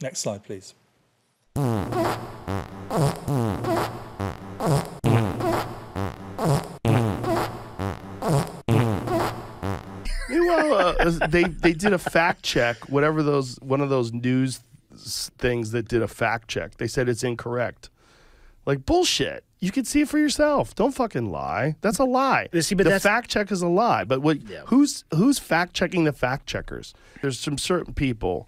Next slide, please. Meanwhile, they did a fact check. One of those news things that did a fact check. They said it's incorrect. Like bullshit. You can see it for yourself. Don't fucking lie. That's a lie. See, but the fact check is a lie. But who's fact checking the fact checkers? There's some certain people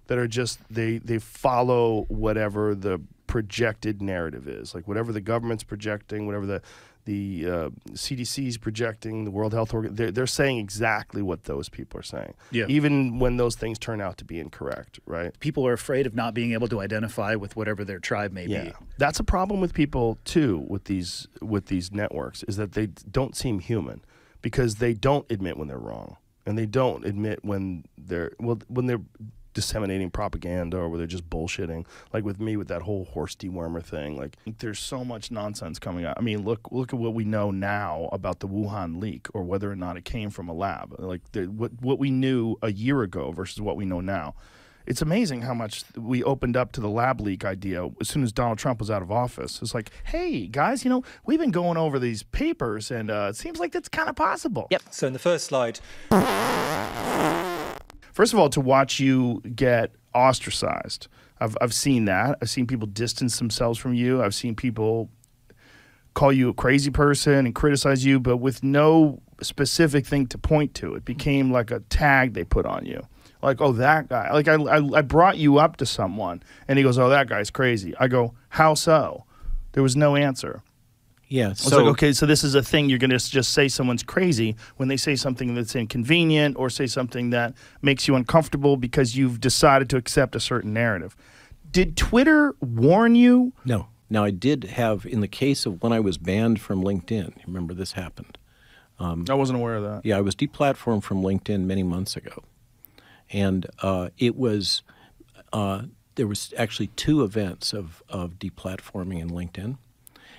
that are just they follow whatever the projected narrative is, like whatever the government's projecting, whatever the CDC is projecting, the World Health Organization. They're saying exactly what those people are saying, even when those things turn out to be incorrect, right? People are afraid of not being able to identify with whatever their tribe may be. That's a problem with people too, with these networks, is that they don't seem human because they don't admit when they're wrong, and they don't admit when they're disseminating propaganda or where they're just bullshitting. Like with me with that whole horse dewormer thing. Like there's so much nonsense coming out. I mean, look at what we know now about the Wuhan leak or whether or not it came from a lab. Like what we knew a year ago versus what we know now. It's amazing how much we opened up to the lab leak idea as soon as Donald Trump was out of office. It's like, hey, guys, we've been going over these papers, and it seems like that's kind of possible. Yep. So in the first slide... First of all, to watch you get ostracized. I've seen that. I've seen people distance themselves from you. I've seen people call you a crazy person and criticize you, but with no specific thing to point to. It became like a tag they put on you. Like, oh, that guy. Like, I brought you up to someone, and he goes, oh, that guy's crazy. I go, how so? There was no answer. Yeah. I was like, okay, so this is a thing you're going to just say someone's crazy when they say something that's inconvenient or say something that makes you uncomfortable because you've decided to accept a certain narrative. Did Twitter warn you? No. Now, I did have, in the case of when I was banned from LinkedIn, remember this happened. I wasn't aware of that. Yeah, I was deplatformed from LinkedIn many months ago. And it was, there was actually 2 events of deplatforming in LinkedIn.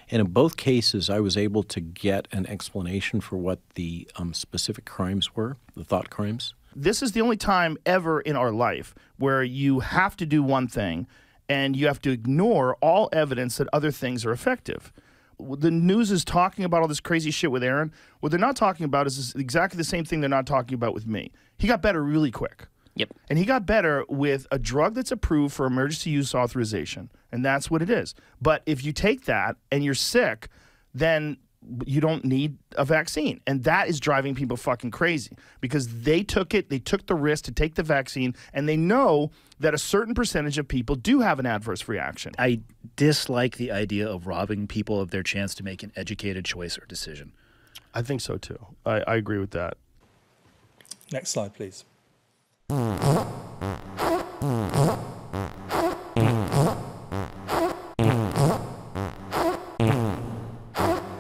And in both cases, I was able to get an explanation for what the specific crimes were, the thought crimes. This is the only time ever in our life where you have to do one thing and you have to ignore all evidence that other things are effective. The news is talking about all this crazy shit with Aaron. What they're not talking about is exactly the same thing they're not talking about with me. He got better really quick. Yep. And he got better with a drug that's approved for emergency use authorization, and that's what it is. But if you take that and you're sick, then you don't need a vaccine. And that is driving people fucking crazy because they took the risk to take the vaccine, and they know that a certain percentage of people do have an adverse reaction. I dislike the idea of robbing people of their chance to make an educated choice or decision. I think so too. I agree with that. Next slide, please.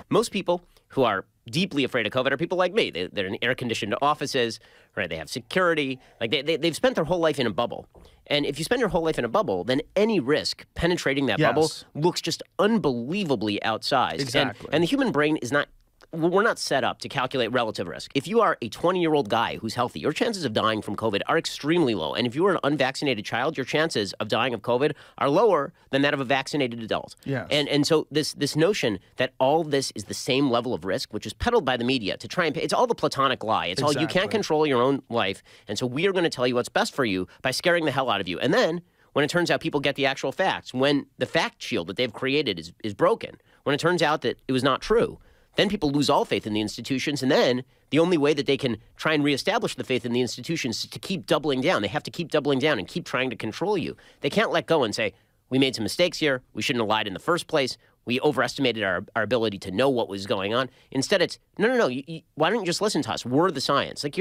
Most people who are deeply afraid of COVID are people like me. They're in air-conditioned offices, right? They have security. Like they've spent their whole life in a bubble. And if you spend your whole life in a bubble, then any risk penetrating that bubble looks just unbelievably outsized. Exactly. And the human brain is not... We're not set up to calculate relative risk. If you are a 20-year-old guy who's healthy, your chances of dying from COVID are extremely low. And if you are an unvaccinated child, your chances of dying of COVID are lower than that of a vaccinated adult. Yes. And so this notion that all this is the same level of risk, which is peddled by the media to try and... It's all the platonic lie. It's all you can't control your own life. And so we are going to tell you what's best for you by scaring the hell out of you. And then when it turns out people get the actual facts, when the fact shield that they've created is broken, when it turns out that it was not true, then people lose all faith in the institutions, and then the only way that they can try and reestablish the faith in the institutions is to keep doubling down. They have to keep doubling down and keep trying to control you. They can't let go and say, we made some mistakes here. We shouldn't have lied in the first place. We overestimated our ability to know what was going on. Instead, it's, no. Why don't you just listen to us? We're the science. Like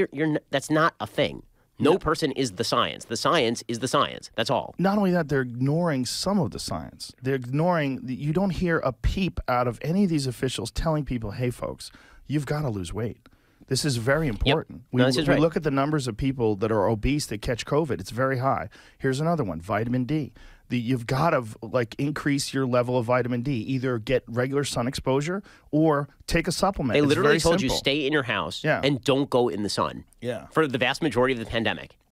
that's not a thing. No person is the science. The science is the science. That's all. Not only that, they're ignoring some of the science. They're ignoring, you don't hear a peep out of any of these officials telling people, hey, folks, you've got to lose weight. This is very important. Yep. We look at the numbers of people that are obese that catch COVID. It's very high. Here's another one, vitamin D. You've got to increase your level of vitamin D. Either get regular sun exposure or take a supplement. They literally very told you simple. stay in your house Yeah. and don't go in the sun. Yeah. For the vast majority of the pandemic.